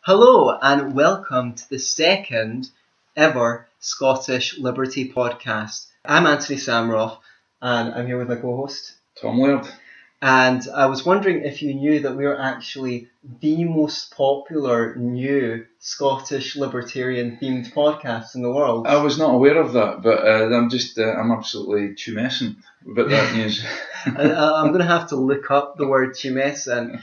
Hello and welcome to the second ever Scottish Liberty podcast. I'm Antony Sammeroff and I'm here with my co-host Tom Laird. And I was wondering if you knew that we're actually the most popular new Scottish Libertarian themed podcast in the world. I was not aware of that, but I'm absolutely tumescent about that news. I'm going to have to look up the word tumescent.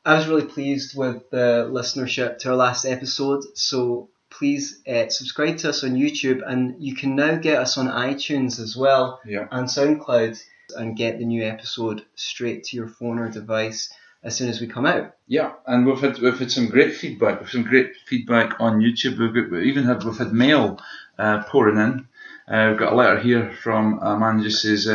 I was really pleased with the listenership to our last episode, so please subscribe to us on YouTube, and you can now get us on iTunes as well, and SoundCloud, and get the new episode straight to your phone or device as soon as we come out. Yeah, and we've had some great feedback. We've some great feedback on YouTube. We've had mail pouring in. We've got a letter here from a man who just says,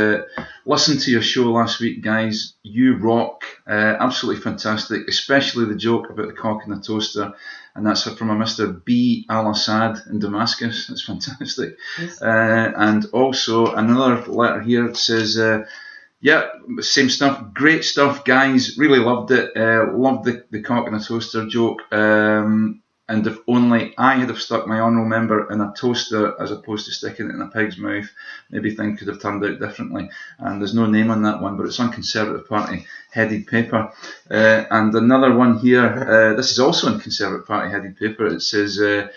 "Listen to your show last week, guys. You rock. Absolutely fantastic, especially the joke about the cock in the toaster." And that's from a Mr. B. Al-Assad in Damascus. That's fantastic. Yes. And also another letter here that says, "Yeah, same stuff. Great stuff, guys. Really loved it. Loved the cock in the toaster joke. And if only I had have stuck my honourable member in a toaster as opposed to sticking it in a pig's mouth, maybe things could have turned out differently." And there's no name on that one, but it's on Conservative Party headed paper. And another one here, this is also on Conservative Party headed paper. It says, it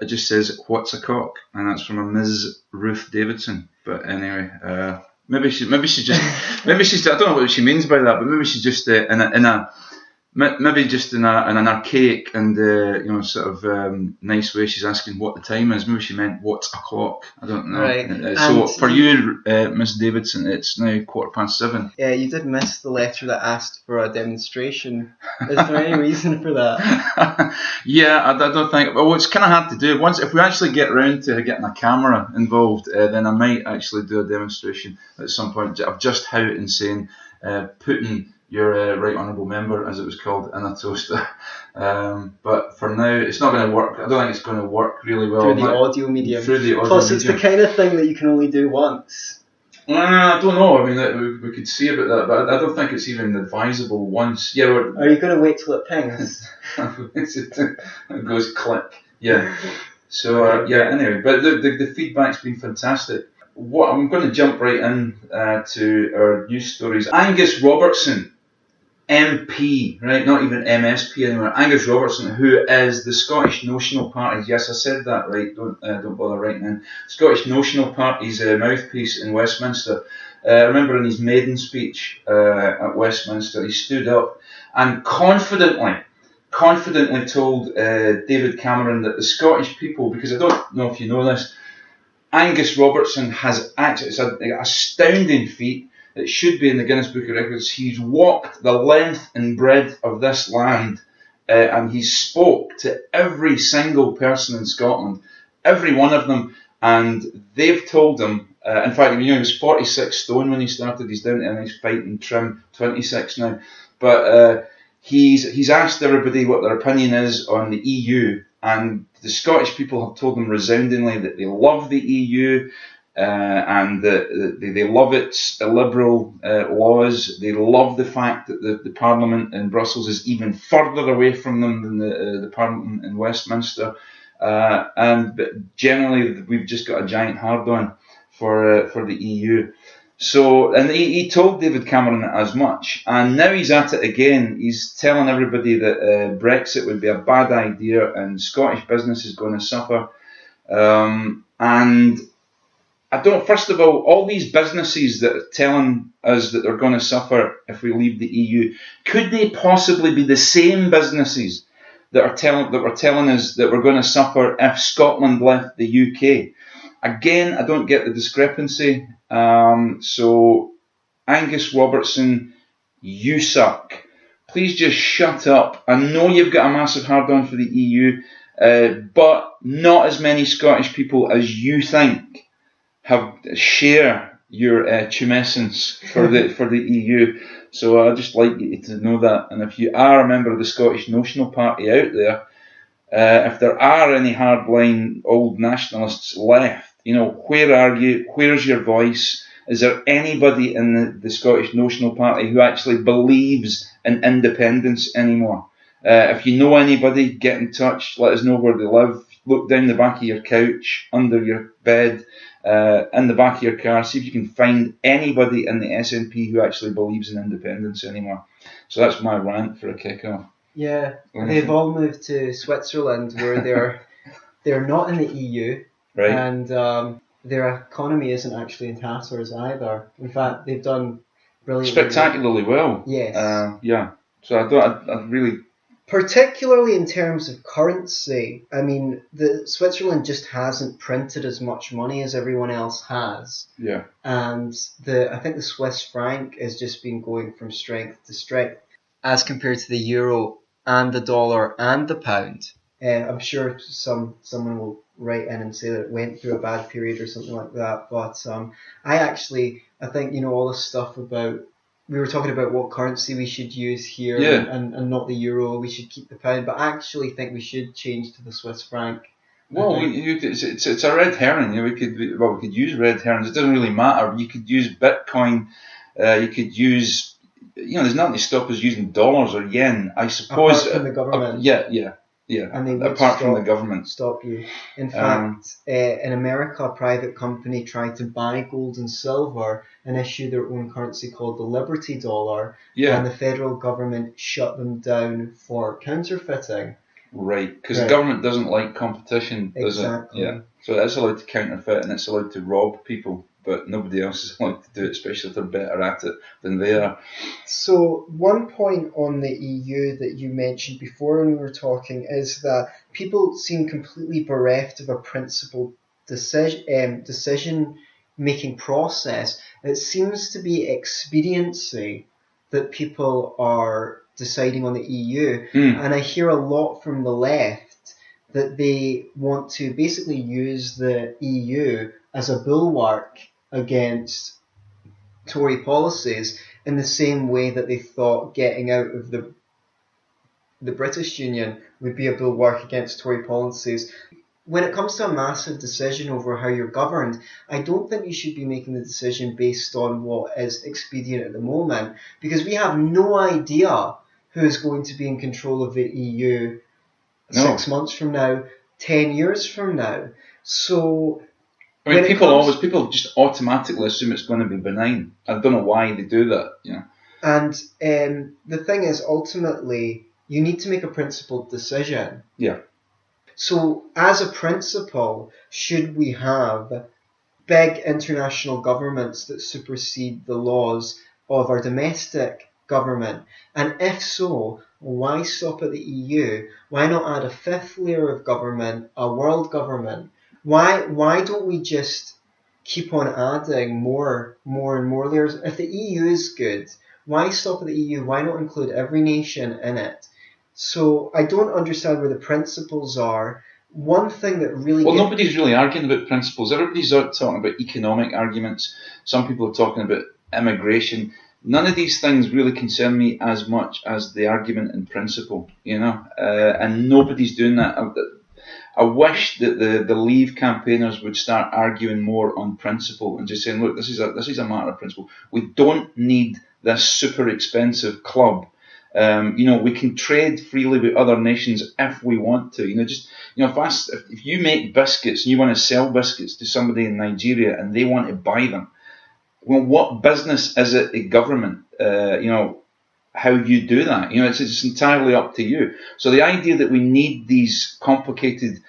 just says, "What's a cock?" And that's from a Ms. Ruth Davidson. But anyway, maybe she's I don't know what she means by that, but maybe she's just maybe just in an archaic and sort of nice way, she's asking what the time is. Maybe she meant what's o'clock. I don't know. Right. So for you, Miss Davidson, it's now 7:15. Yeah, you did miss the letter that asked for a demonstration. Is there any reason for that? Yeah, I don't think. Well, it's kind of hard to do. If we actually get around to getting a camera involved, then I might actually do a demonstration at some point of just how insane putting your right honourable member, as it was called, in a toaster. But for now, it's not going to work. I don't think it's going to work really well. Through the audio medium. Plus, it's the kind of thing that you can only do once. I don't know. I mean, we could see about that, but I don't think it's even advisable once. Yeah. Are you going to wait till it pings? It goes click. Yeah. So, anyway, but the feedback's been fantastic. I'm going to jump right in to our news stories. Angus Robertson, MP, right, not even MSP anymore. Angus Robertson, who is the Scottish Notional Party's, yes, I said that right, don't bother writing in, Scottish Notional Party's mouthpiece in Westminster. I remember in his maiden speech at Westminster, he stood up and confidently told David Cameron that the Scottish people, because I don't know if you know this, Angus Robertson has actually, it's an astounding feat. It should be in the Guinness Book of Records. He's walked the length and breadth of this land, and he spoke to every single person in Scotland, every one of them, and they've told him, in fact, he was 46 stone when he started. He's down to a nice fighting trim, 26 now. But he's asked everybody what their opinion is on the EU, and the Scottish people have told him resoundingly that they love the EU, and that they love its liberal laws. They love the fact that the Parliament in Brussels is even further away from them than the Parliament in Westminster. But generally, we've just got a giant hard-on for the EU. So, and he told David Cameron as much, and now he's at it again. He's telling everybody that Brexit would be a bad idea and Scottish business is going to suffer. And first of all these businesses that are telling us that they're going to suffer if we leave the EU, could they possibly be the same businesses that were telling us that we're going to suffer if Scotland left the UK? Again, I don't get the discrepancy. So, Angus Robertson, you suck. Please just shut up. I know you've got a massive hard-on for the EU, but not as many Scottish people as you think share your tumescence for the EU. So I'd just like you to know that. And if you are a member of the Scottish Notional Party out there, if there are any hardline old nationalists left, where are you? Where's your voice? Is there anybody in the Scottish Notional Party who actually believes in independence anymore? If you know anybody, get in touch. Let us know where they live. Look down the back of your couch, under your bed, in the back of your car. See if you can find anybody in the SNP who actually believes in independence anymore. So that's my rant for a kick-off. Yeah, they've all moved to Switzerland, where they're not in the EU, right? And their economy isn't actually in tatters either. In fact, they've done brilliantly, spectacularly well. Yes. Yeah. So I really. Particularly in terms of currency, I mean, Switzerland just hasn't printed as much money as everyone else has. Yeah. And I think the Swiss franc has just been going from strength to strength as compared to the euro and the dollar and the pound. I'm sure someone will write in and say that it went through a bad period or something like that. But I think, all this stuff about, we were talking about what currency we should use here, and not the euro, we should keep the pound, but I actually think we should change to the Swiss franc. Well, it's a red herring. We could use red herrings. It doesn't really matter. You could use Bitcoin. You could use, there's nothing to stop us using dollars or yen. I suppose. Apart from the government. Yeah. And they apart from the government. Stop you. In fact, in America, a private company tried to buy gold and silver and issue their own currency called the Liberty Dollar. Yeah. And the federal government shut them down for counterfeiting. Right, because the government doesn't like competition, does exactly. it? Yeah. So it's allowed to counterfeit and it's allowed to rob people, but nobody else is allowed to do it, especially if they're better at it than they are. So one point on the EU that you mentioned before when we were talking is that people seem completely bereft of a principled decision-making process. It seems to be expediency that people are deciding on the EU, and I hear a lot from the left that they want to basically use the EU as a bulwark against Tory policies in the same way that they thought getting out of the British Union would be a bulwark against Tory policies. When it comes to a massive decision over how you're governed, I don't think you should be making the decision based on what is expedient at the moment, because we have no idea who is going to be in control of the EU 6 months from now, 10 years from now. So, I mean, people just automatically assume it's going to be benign. I don't know why they do that. And the thing is, ultimately, you need to make a principled decision. Yeah. So, as a principle, should we have big international governments that supersede the laws of our domestic government? And if so, why stop at the EU? Why not add a fifth layer of government, a world government? Why don't we just keep on adding more and more layers? If the EU is good, why stop at the EU? Why not include every nation in it? So I don't understand where the principles are. One thing that really... Well, nobody's really arguing about principles. Everybody's out talking about economic arguments. Some people are talking about immigration. None of these things really concern me as much as the argument in principle, and nobody's doing that. I wish that the Leave campaigners would start arguing more on principle and just saying, look, this is a matter of principle. We don't need this super expensive club. We can trade freely with other nations if we want to. If you make biscuits and you want to sell biscuits to somebody in Nigeria and they want to buy them, well, what business is it a government? How you do that? It's entirely up to you. So the idea that we need these complicated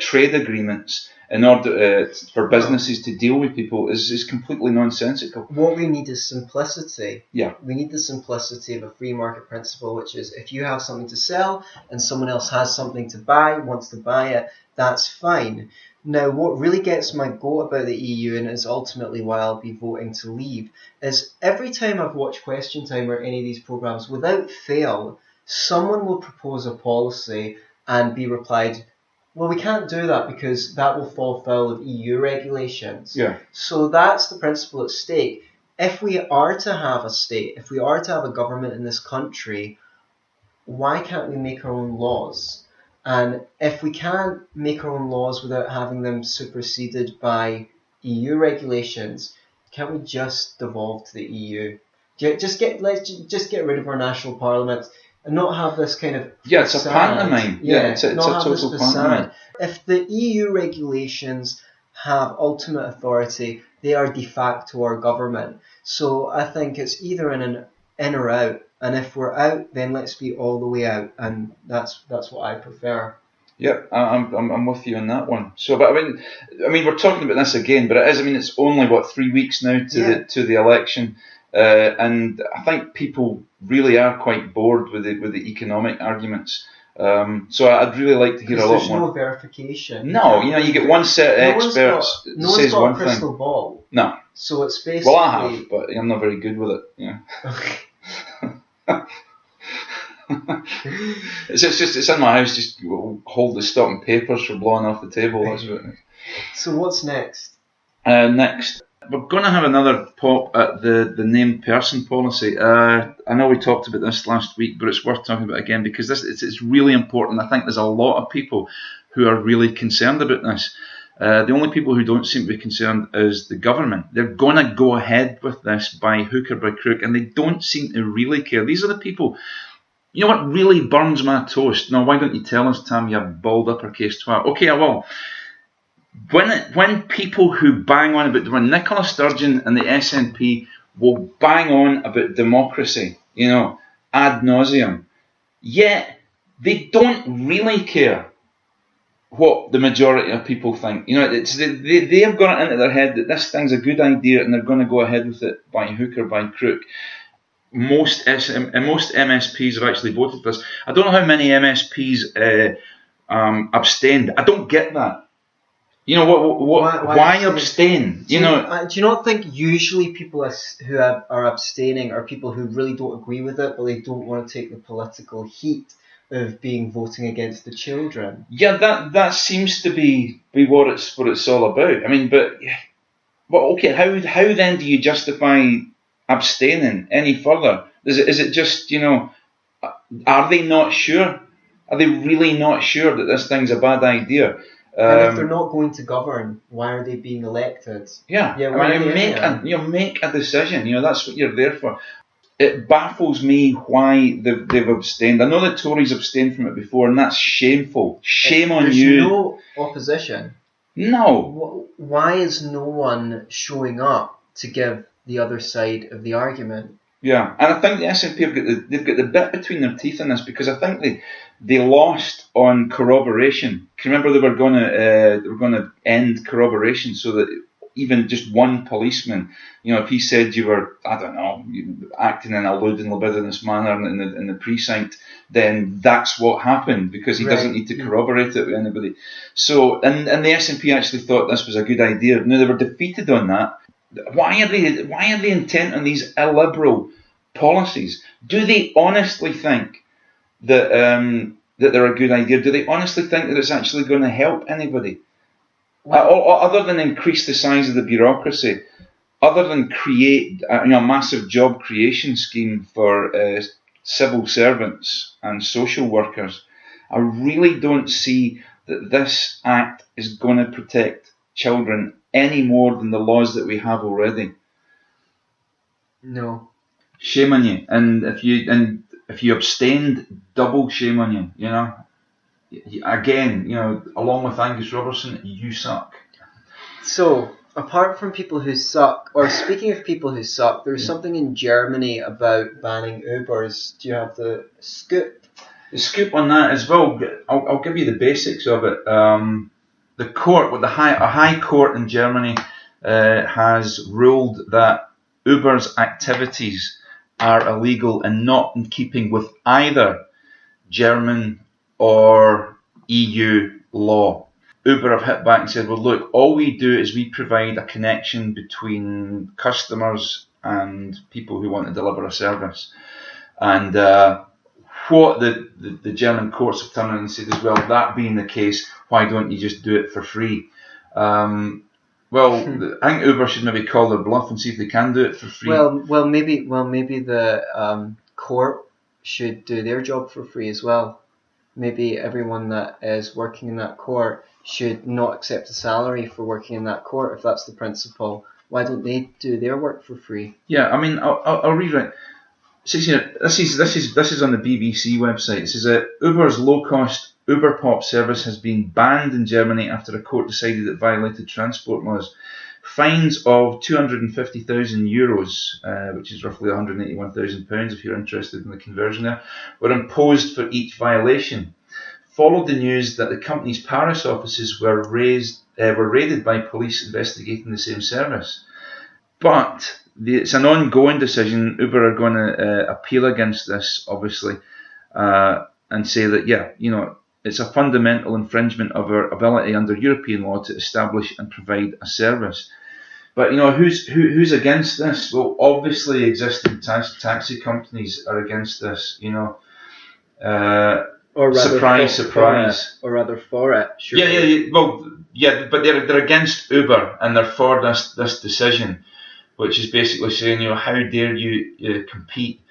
trade agreements in order for businesses to deal with people is completely nonsensical. What we need is simplicity. Yeah. We need the simplicity of a free market principle, which is if you have something to sell and someone else has something to buy, wants to buy it, that's fine. Now, what really gets my goat about the EU, and is ultimately why I'll be voting to leave, is every time I've watched Question Time or any of these programmes, without fail, someone will propose a policy and be replied, well, we can't do that because that will fall foul of EU regulations. Yeah. So that's the principle at stake. If we are to have a state, if we are to have a government in this country, why can't we make our own laws? And if we can't make our own laws without having them superseded by EU regulations, can't we just devolve to the EU? Let's just get rid of our national parliaments. and not have this kind of Yeah, it's a facade. pantomime. It's a total pantomime. If the EU regulations have ultimate authority, they are de facto our government. So I think it's either in or out. And if we're out, then let's be all the way out. And that's what I prefer. Yep, I'm with you on that one. So, but I mean, we're talking about this again, but it is. I mean, it's only 3 weeks now to the election, and I think people really are quite bored with the economic arguments. So I'd really like to hear a lot more. There's no verification. No, you get one set of experts that says one thing. No one's got a crystal ball. No. So it's basically. Well, I have, but I'm not very good with it. Yeah. It's in my house. Just hold the stock and papers for blowing off the table. That's what it is. So what's next? Next, we're going to have another pop at the named person policy. I know we talked about this last week, but it's worth talking about again because it's really important. I think there's a lot of people who are really concerned about this. The only people who don't seem to be concerned is the government. They're going to go ahead with this by hook or by crook, and they don't seem to really care. These are the people. You know what really burns my toast? Now, why don't you tell us, Tam, you bald uppercase twat? Okay, I will. When people who bang on about, when Nicola Sturgeon and the SNP will bang on about democracy, ad nauseum, yet they don't really care what the majority of people think. They have got it into their head that this thing's a good idea and they're going to go ahead with it by hook or by crook. Most MSPs have actually voted for this. I don't know how many MSPs abstained. I don't get that. Why abstain? Do you not think usually people who are abstaining are people who really don't agree with it, but they don't want to take the political heat of voting against the children? Yeah, that seems to be what it's all about. I mean, but okay, how then do you justify abstaining any further? Is it just, are they not sure? Are they really not sure that this thing's a bad idea? And if they're not going to govern, why are they being elected? Yeah, make a decision. That's what you're there for. It baffles me why they've abstained. I know the Tories abstained from it before, and that's shameful. Shame on you. There's no opposition. No. Why is no one showing up to give the other side of the argument? Yeah, and I think the SNP they've got the bit between their teeth in this because I think they lost on corroboration. Can you remember they were going to end corroboration so that even just one policeman, if he said you were, I don't know, acting in a lewd and libidinous manner in the precinct, then that's what happened because he doesn't need to corroborate it with anybody. So, and the SNP actually thought this was a good idea. Now they were defeated on that. Why are they intent on these illiberal policies? Do they honestly think that they're a good idea? Do they honestly think that it's actually going to help anybody? Other than increase the size of the bureaucracy, other than create a massive job creation scheme for civil servants and social workers, I really don't see that this act is going to protect children any more than the laws that we have already. No. Shame on you. And if you abstained, double shame on you. Again, along with Angus Robertson, you suck. So, apart from people who suck, or speaking of people who suck, there's something in Germany about banning Ubers. Do you have the scoop? The scoop on that as well. I'll give you the basics of it. The court, a high court in Germany, has ruled that Uber's activities are illegal and not in keeping with either German or EU law. Uber have hit back and said, well, look, all we do is we provide a connection between customers and people who want to deliver a service. And what the German courts have turned around and said is, well, that being the case, why don't you just do it for free? I think Uber should maybe call their bluff and see if they can do it for free. Well, maybe the court should do their job for free as well. Maybe everyone that is working in that court should not accept a salary for working in that court if that's the principle. Why don't they do their work for free? Yeah, I mean, I'll rewrite. says here, this is on the BBC website. It says Uber's low-cost Uber Pop service has been banned in Germany after a court decided it violated transport laws. Fines of €250,000, which is roughly £181,000 if you're interested in the conversion there, were imposed for each violation. Followed the news that the company's Paris offices were raided by police investigating the same service. But it's an ongoing decision. Uber are going to appeal against this, obviously, and say that, it's a fundamental infringement of our ability under European law to establish and provide a service. But, who's against this? Well, obviously existing taxi companies are against this, Or rather surprise. Or rather for it. Sure. But they're against Uber and they're for this decision, which is basically saying, how dare you compete?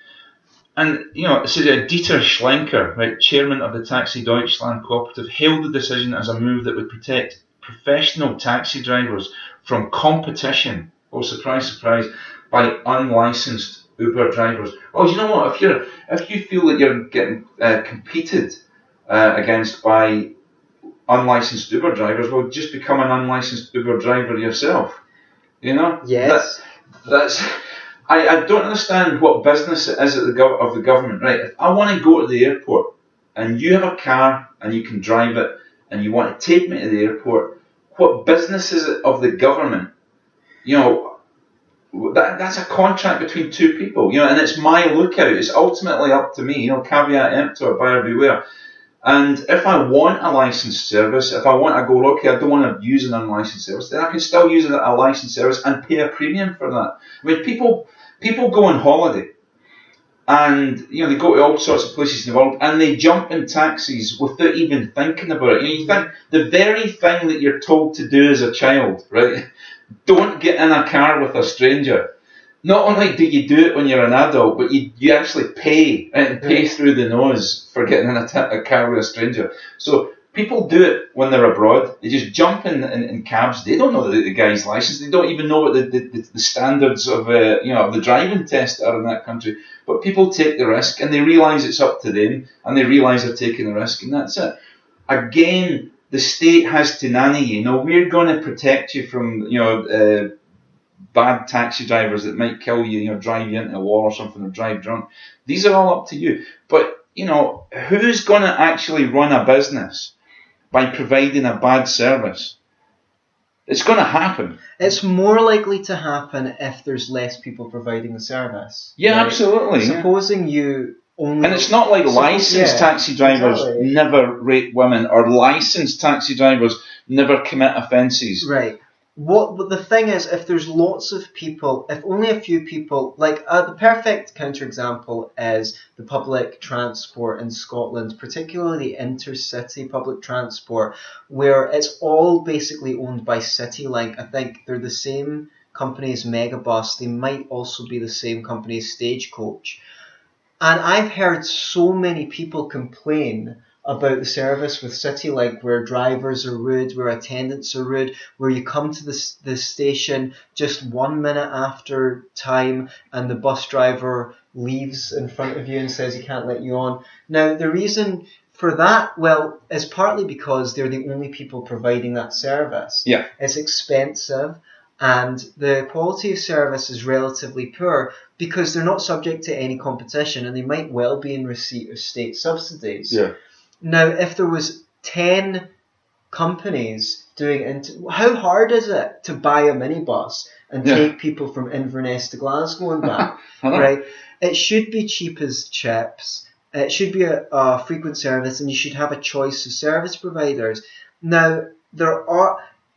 And, it says Dieter Schlenker, right, chairman of the Taxi Deutschland cooperative, hailed the decision as a move that would protect professional taxi drivers from competition, surprise, surprise, by unlicensed Uber drivers. Well, you know what? If you feel that you're getting competed against by unlicensed Uber drivers, well, just become an unlicensed Uber driver yourself. Yes. That's. I don't understand what business it is of the government. Right? If I want to go to the airport and you have a car and you can drive it and you want to take me to the airport, what business is it of the government? That's a contract between two people, and it's my lookout. It's ultimately up to me, caveat emptor, buyer beware. And if I want a licensed service, if I want to go, okay, I don't want to use an unlicensed service, then I can still use a licensed service and pay a premium for that. I mean, people go on holiday and, they go to all sorts of places in the world and they jump in taxis without even thinking about it. You think the very thing that you're told to do as a child, right? Don't get in a car with a stranger. Not only do you do it when you're an adult, but you actually pay through the nose for getting in a car with a stranger. So people do it when they're abroad. They just jump in cabs. They don't know the guy's license. They don't even know what the standards of the driving test are in that country. But people take the risk and they realise it's up to them and they realise they're taking the risk and that's it. Again, the state has to nanny you. We're going to protect you from bad taxi drivers that might kill you, drive you into a wall or something, or drive drunk. These are all up to you. But, who's going to actually run a business by providing a bad service? It's going to happen. It's more likely to happen if there's less people providing the service. Yeah, right? Absolutely. Supposing you only... And it's not like licensed taxi drivers never rape women, or licensed taxi drivers never commit offences. Right. But the thing is, if there's lots of people, if only a few people, the perfect counterexample is the public transport in Scotland, particularly the intercity public transport, where it's all basically owned by CityLink. I think they're the same company as Megabus. They might also be the same company as Stagecoach. And I've heard so many people complain about the service with CityLink, where drivers are rude, where attendants are rude, where you come to the station just 1 minute after time and the bus driver leaves in front of you and says he can't let you on. Now, the reason for that, is partly because they're the only people providing that service. Yeah. It's expensive and the quality of service is relatively poor because they're not subject to any competition and they might well be in receipt of state subsidies. Yeah. Now, if there was 10 companies doing how hard is it to buy a minibus and take people from Inverness to Glasgow and back? Right? It should be cheap as chips. It should be a frequent service, and you should have a choice of service providers. Now,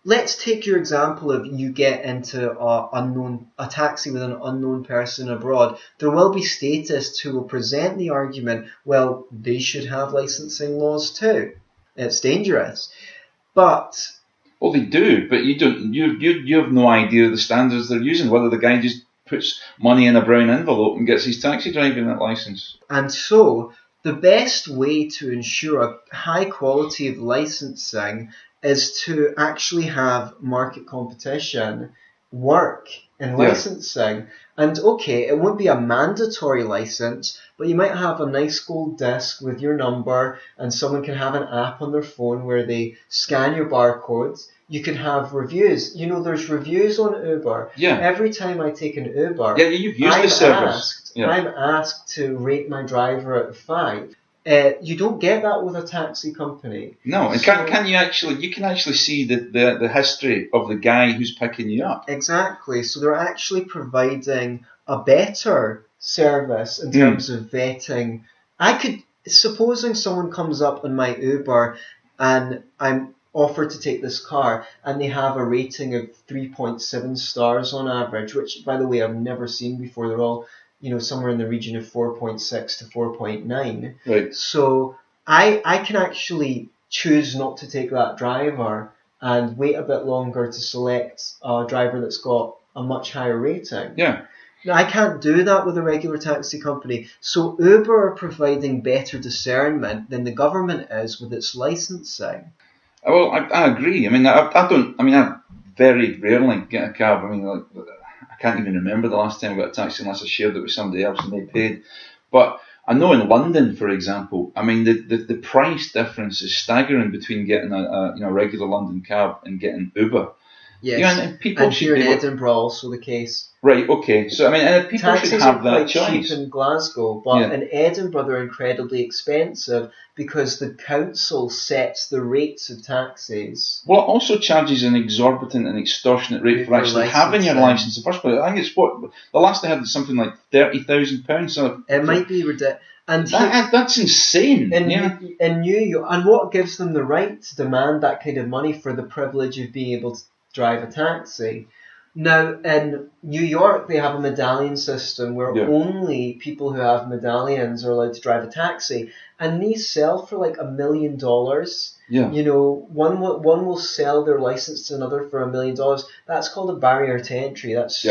let's take your example of you get into a taxi with an unknown person abroad. There will be statists who will present the argument, well, they should have licensing laws too. It's dangerous. But... Well, they do, but you don't. You have no idea the standards they're using, whether the guy just puts money in a brown envelope and gets his taxi driving license. And so, the best way to ensure a high quality of licensing is to actually have market competition work in licensing. And okay, it won't be a mandatory license, but you might have a nice gold disc with your number, and someone can have an app on their phone where they scan your barcodes. You can have reviews. You know, there's reviews on Uber. Yeah. Every time I take an Uber, you've used the service. I'm asked to rate my driver out of 5. You don't get that with a taxi company. No, and you can actually see the history of the guy who's picking you up. Exactly. So they're actually providing a better service in terms of vetting. Supposing someone comes up on my Uber and I'm offered to take this car and they have a rating of 3.7 stars on average, which by the way I've never seen before. They're all somewhere in the region of 4.6 to 4.9. Right. So I can actually choose not to take that driver and wait a bit longer to select a driver that's got a much higher rating. Yeah. Now, I can't do that with a regular taxi company. So Uber are providing better discernment than the government is with its licensing. Well, I agree. I mean, I very rarely get a cab. I mean, I can't even remember the last time I got a taxi unless I shared it with somebody else and they paid. But I know in London, for example, I mean, the price difference is staggering between getting a regular London cab and getting Uber. Yes, and people here in Edinburgh also the case. Right, okay. So, I mean, and people taxis should have that are quite choice. cheap in Glasgow, but in Edinburgh they're incredibly expensive because the council sets the rates of taxis. Well, it also charges an exorbitant and extortionate rate for actually having your licence in the first place. I think it's the last I had was something like £30,000. So it might be ridiculous. And that's insane. In New York, and what gives them the right to demand that kind of money for the privilege of being able to drive a taxi? Now, in New York, they have a medallion system where only people who have medallions are allowed to drive a taxi, and these sell for like $1 million. Yeah. One will sell their license to another for $1 million. That's called a barrier to entry. That's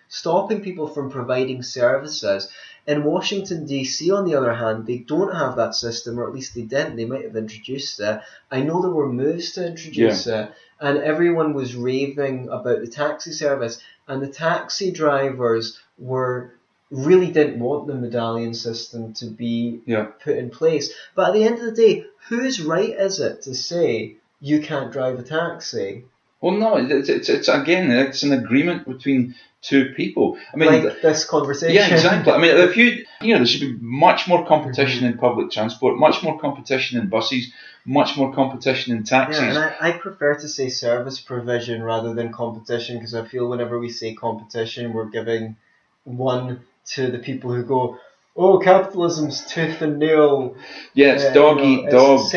stopping people from providing services. In Washington, D.C., on the other hand, they don't have that system, or at least they didn't. They might have introduced it. I know there were moves to introduce it, and everyone was raving about the taxi service, and the taxi drivers really didn't want the medallion system to be put in place. But at the end of the day, whose right is it to say you can't drive a taxi? Well, no, it's an agreement between two people. I mean, like this conversation. Yeah, exactly. I mean, there should be much more competition in public transport, much more competition in buses, much more competition in taxis. Yeah, and I prefer to say service provision rather than competition, because I feel whenever we say competition, we're giving one to the people who go, oh, capitalism's tooth and nail. Yeah, it's dog eat dog.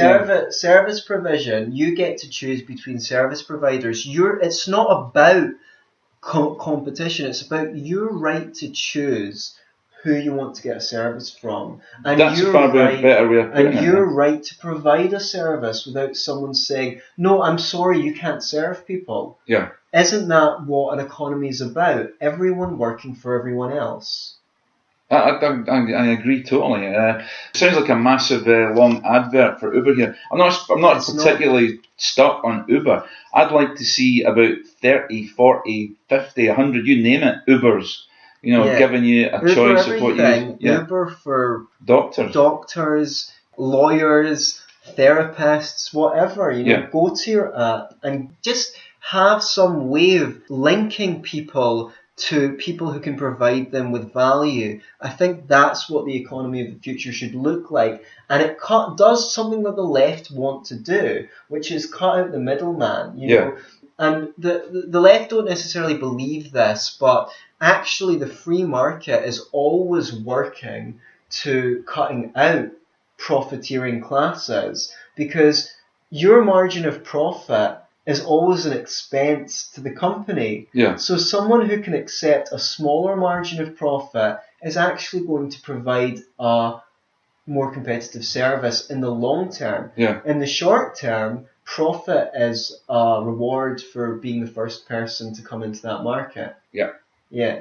Service provision, you get to choose between service providers. It's not about competition, it's about your right to choose who you want to get a service from. And that's a far better way of putting it. And your right to provide a service without someone saying, no, I'm sorry, you can't serve people. Yeah. Isn't that what an economy is about? Everyone working for everyone else. I agree totally. It sounds like a massive long advert for Uber here. I'm not particularly stuck on Uber. I'd like to see about 30, 40, 50, 100, you name it, Ubers. Giving you a Uber choice of what you... Uber for doctors, lawyers, therapists, whatever. Go to your app and just have some way of linking people to people who can provide them with value. I think that's what the economy of the future should look like. And it does something that the left want to do, which is cut out the middleman. Know? And the left don't necessarily believe this, but actually the free market is always working to cutting out profiteering classes, because your margin of profit is always an expense to the company. Yeah. So someone who can accept a smaller margin of profit is actually going to provide a more competitive service in the long term. Yeah. In the short term, profit is a reward for being the first person to come into that market. Yeah. Yeah.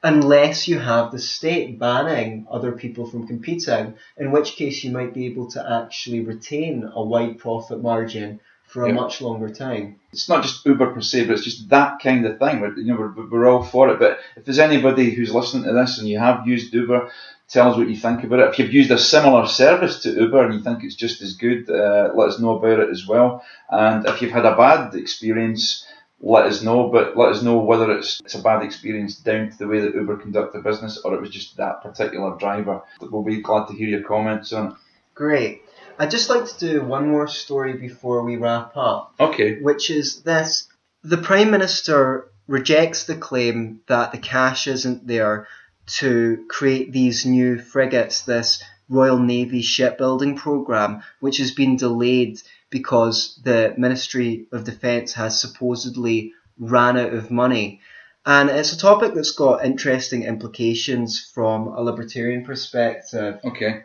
Unless you have the state banning other people from competing, in which case you might be able to actually retain a wide profit margin for a much longer time. It's not just Uber per se, but it's just that kind of thing. We're all for it. But if there's anybody who's listening to this and you have used Uber, tell us what you think about it. If you've used a similar service to Uber and you think it's just as good, let us know about it as well. And if you've had a bad experience, let us know. But let us know whether it's a bad experience down to the way that Uber conduct their business, or it was just that particular driver. We'll be glad to hear your comments on it. Great. I'd just like to do one more story before we wrap up. Okay. Which is this. The Prime Minister rejects the claim that the cash isn't there to create these new frigates, this Royal Navy shipbuilding programme, which has been delayed because the Ministry of Defence has supposedly ran out of money. And it's a topic that's got interesting implications from a libertarian perspective. Okay.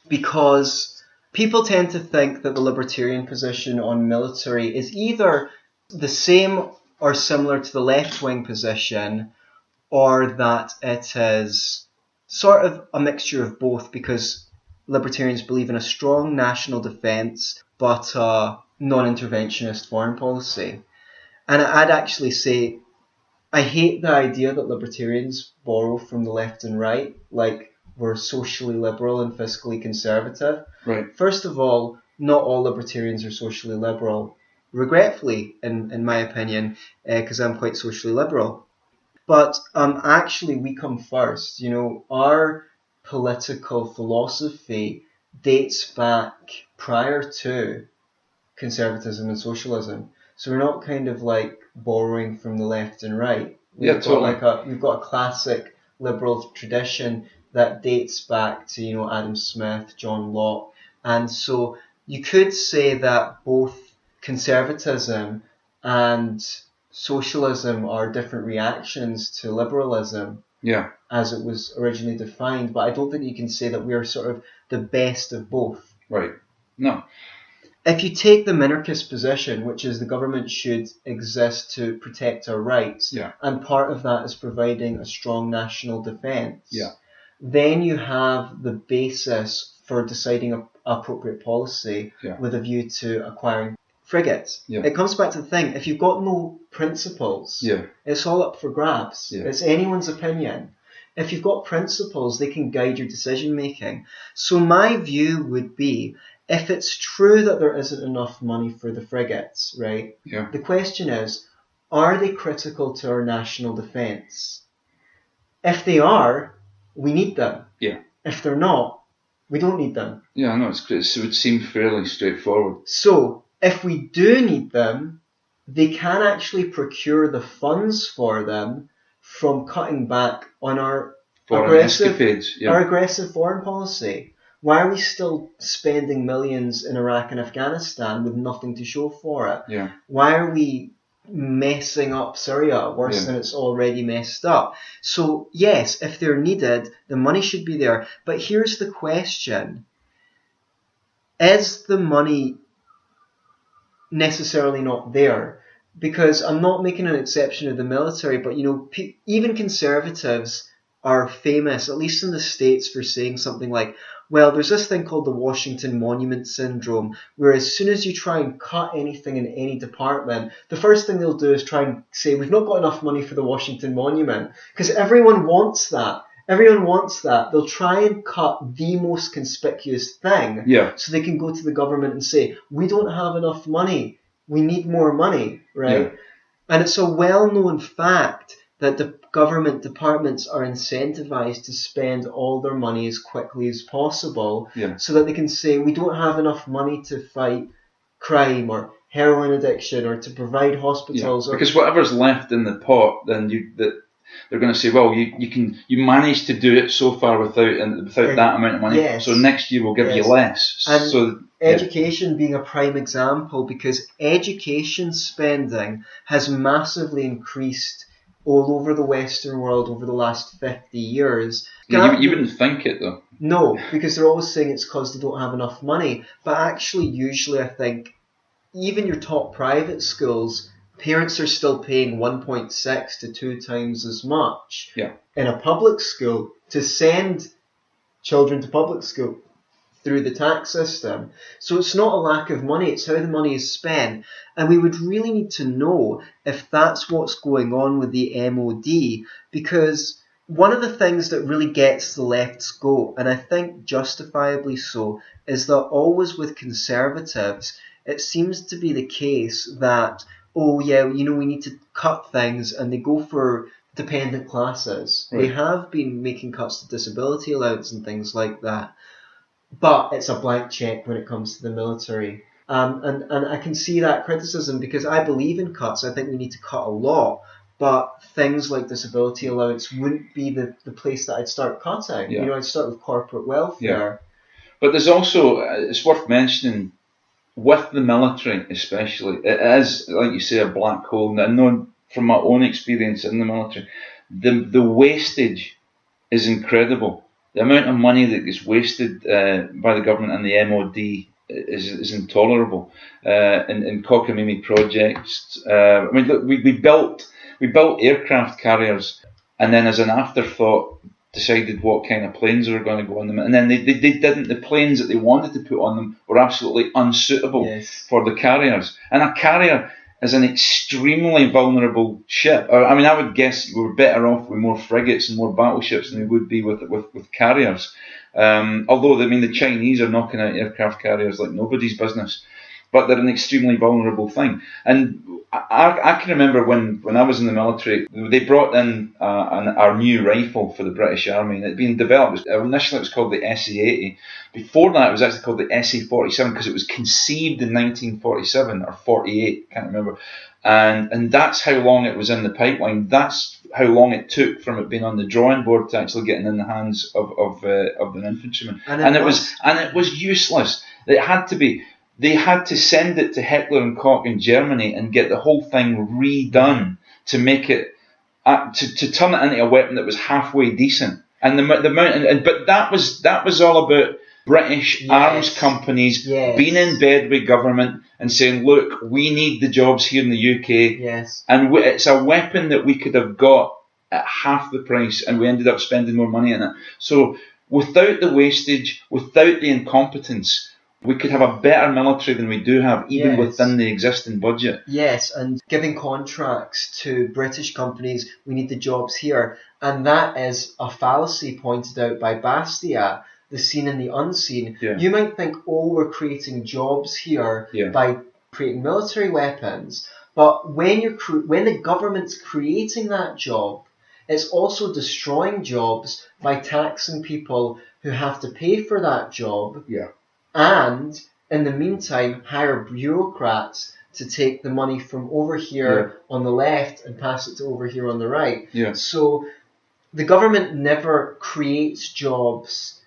Because people tend to think that the libertarian position on military is either the same or similar to the left-wing position, or that it is sort of a mixture of both, because libertarians believe in a strong national defence but a non-interventionist foreign policy. And I'd actually say I hate the idea that libertarians borrow from the left and right, like we're socially liberal and fiscally conservative. Right. First of all, not all libertarians are socially liberal. Regretfully, in my opinion, because I'm quite socially liberal. But actually, we come first. Our political philosophy dates back prior to conservatism and socialism. So we're not kind of like borrowing from the left and right. We've got a classic liberal tradition that dates back to Adam Smith, John Locke, and so you could say that both conservatism and socialism are different reactions to liberalism, as it was originally defined. But I don't think you can say that we are sort of the best of both. Right. No. If you take the minarchist position, which is the government should exist to protect our rights, and part of that is providing a strong national defence, then you have the basis for deciding appropriate policy with a view to acquiring frigates. It comes back to the thing, if you've got no principles, it's all up for grabs. It's anyone's opinion. If you've got principles, they can guide your decision making. So my view would be, if it's true that there isn't enough money for the frigates, right? The question is, are they critical to our national defence? If they are, we need them. If they're not, we don't need them. Yeah, I know, it would seem fairly straightforward. So, if we do need them, they can actually procure the funds for them from cutting back on our aggressive foreign policy. Why are we still spending millions in Iraq and Afghanistan with nothing to show for it? Why are we messing up Syria worse than it's already messed up? So yes, if they're needed, the money should be there. But here's the question. Is the money necessarily not there? Because I'm not making an exception of the military, but even conservatives are famous, at least in the States, for saying something like, well, there's this thing called the Washington Monument Syndrome, where as soon as you try and cut anything in any department, the first thing they'll do is try and say, we've not got enough money for the Washington Monument, because everyone wants that. Everyone wants that. They'll try and cut the most conspicuous thing so they can go to the government and say, we don't have enough money. We need more money, right? And it's a well-known fact that the government departments are incentivized to spend all their money as quickly as possible so that they can say, we don't have enough money to fight crime or heroin addiction or to provide hospitals. Because whatever's left in the pot, then they're going to say, well, you managed to do it so far without that amount of money, so next year we'll give you less. And education being a prime example, because education spending has massively increased all over the Western world over the last 50 years. You wouldn't think it, though. No, because they're always saying it's because they don't have enough money. But actually, usually I think even your top private schools, parents are still paying 1.6 to 2 times as much in a public school to send children to public school. through the tax system. So it's not a lack of money, it's how the money is spent. And we would really need to know if that's what's going on with the MOD, because one of the things that really gets the left's goat, and I think justifiably so, is that always with Conservatives, it seems to be the case that, oh yeah, we need to cut things, and they go for dependent classes. Right. They have been making cuts to disability allowance and things like that, but it's a blank check when it comes to the military. And I can see that criticism because I believe in cuts. I think we need to cut a lot, but things like disability allowance wouldn't be the place that I'd start cutting. Yeah. I'd start with corporate welfare. But there's also, it's worth mentioning, with the military especially, it is, like you say, a black hole. And I know from my own experience in the military, the wastage is incredible. The amount of money that gets wasted by the government and the MOD is intolerable. In cockamamie projects, look, we built aircraft carriers, and then as an afterthought decided what kind of planes were going to go on them, and then they didn't. The planes that they wanted to put on them were absolutely unsuitable for the carriers, and a carrier is an extremely vulnerable ship. I would guess we were better off with more frigates and more battleships than we would be with carriers. Although the Chinese are knocking out aircraft carriers like nobody's business, but they're an extremely vulnerable thing. And I can remember when I was in the military, they brought in our new rifle for the British Army, and it had been developed. Initially it was called the SE-80. Before that it was actually called the SE-47 because it was conceived in 1947 or 48, can't remember. And that's how long it was in the pipeline. That's how long it took from it being on the drawing board to actually getting in the hands of an infantryman. And it was useless. It had to be. They had to send it to Heckler and Koch in Germany and get the whole thing redone to make it, to turn it into a weapon that was halfway decent. And but that was all about British arms companies being in bed with government and saying, look, we need the jobs here in the UK, and it's a weapon that we could have got at half the price, and we ended up spending more money on it. So without the wastage, without the incompetence, we could have a better military than we do have, even within the existing budget. Yes, and giving contracts to British companies, we need the jobs here. And that is a fallacy pointed out by Bastiat, the seen and the unseen. You might think, oh, we're creating jobs here by creating military weapons. But when the government's creating that job, it's also destroying jobs by taxing people who have to pay for that job. And in the meantime, hire bureaucrats to take the money from over here on the left and pass it to over here on the right. So the government never creates jobs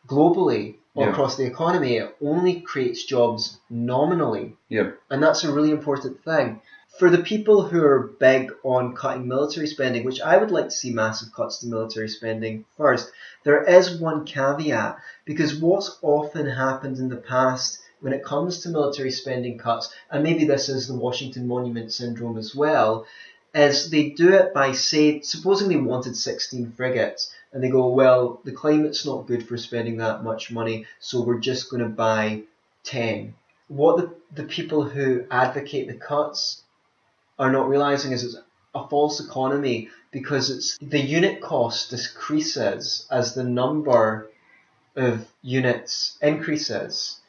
globally or across the economy. It only creates jobs nominally. And that's a really important thing. For the people who are big on cutting military spending, which I would like to see massive cuts to military spending first, there is one caveat, because what's often happened in the past when it comes to military spending cuts, and maybe this is the Washington Monument Syndrome as well, is they do it by, supposing they wanted 16 frigates, and they go, well, the climate's not good for spending that much money, so we're just going to buy 10. What the people who advocate the cuts are not realising is it's a false economy, because it's the unit cost decreases as the number of units increases.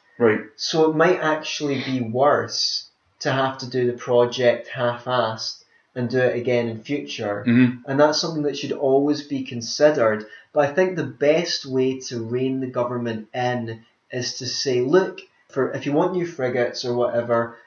So it might actually be worse to have to do the project half-assed and do it again in future. And that's something that should always be considered. But I think the best way to rein the government in is to say, look, if you want new frigates or whatever,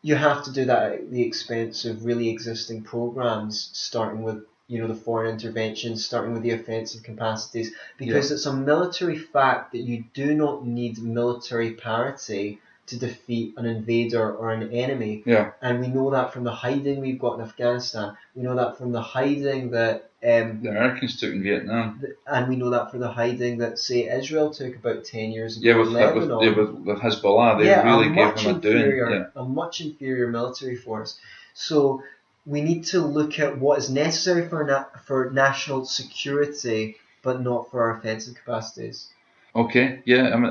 you have to do that at the expense of really existing programs, starting with the foreign intervention, starting with the offensive capacities, because it's a military fact that you do not need military parity to defeat an invader or an enemy. And we know that from the hiding we've got in Afghanistan. We know that from the hiding that the Americans took in Vietnam. And we know that for the hiding that, say, Israel took about 10 years ago in Lebanon. With Hezbollah, they really gave them a doing. A much inferior military force. So we need to look at what is necessary for national security, but not for our offensive capacities. Okay, yeah, I'm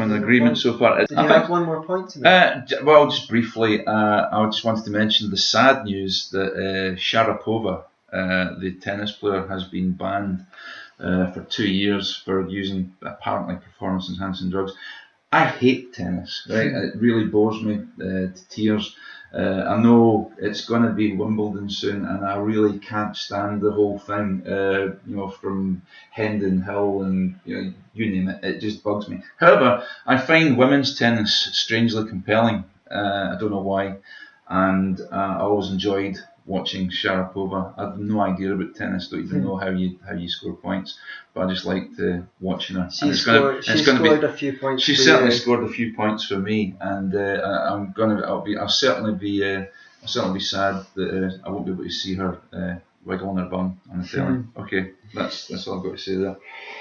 in agreement so far. Did you have one more point to make? Well, just briefly, I just wanted to mention the sad news that Sharapova, the tennis player, has been banned for 2 years for using apparently performance-enhancing drugs. I hate tennis, right? It really bores me to tears. I know it's going to be Wimbledon soon, and I really can't stand the whole thing. From Hendon Hill and you name it, it just bugs me. However, I find women's tennis strangely compelling. I don't know why, and I always enjoyed watching Sharapova. I have no idea about tennis. Don't even know how you score points, but I just liked watching her. She scored a few points. She certainly scored a few points for me, and I'll certainly be sad that I won't be able to see her wiggling her bum on the telly. Okay, that's all I've got to say there.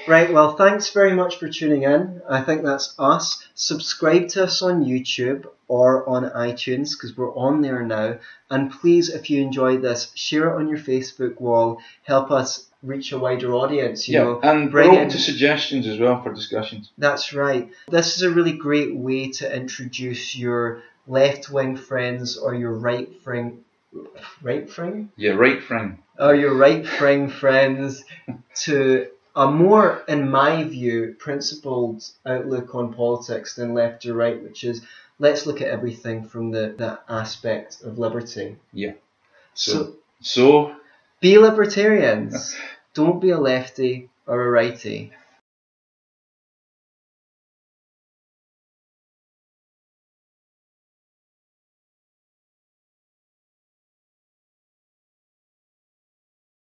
Right, well, thanks very much for tuning in. I think that's us. Subscribe to us on YouTube or on iTunes, because we're on there now. And please, if you enjoyed this, share it on your Facebook wall. Help us reach a wider audience. And bring it to suggestions as well for discussions. That's right. This is a really great way to introduce your left-wing friends or your right-wing friends to a more, in my view, principled outlook on politics than left or right, which is let's look at everything from the aspect of liberty. Yeah. So be libertarians. Don't be a lefty or a righty.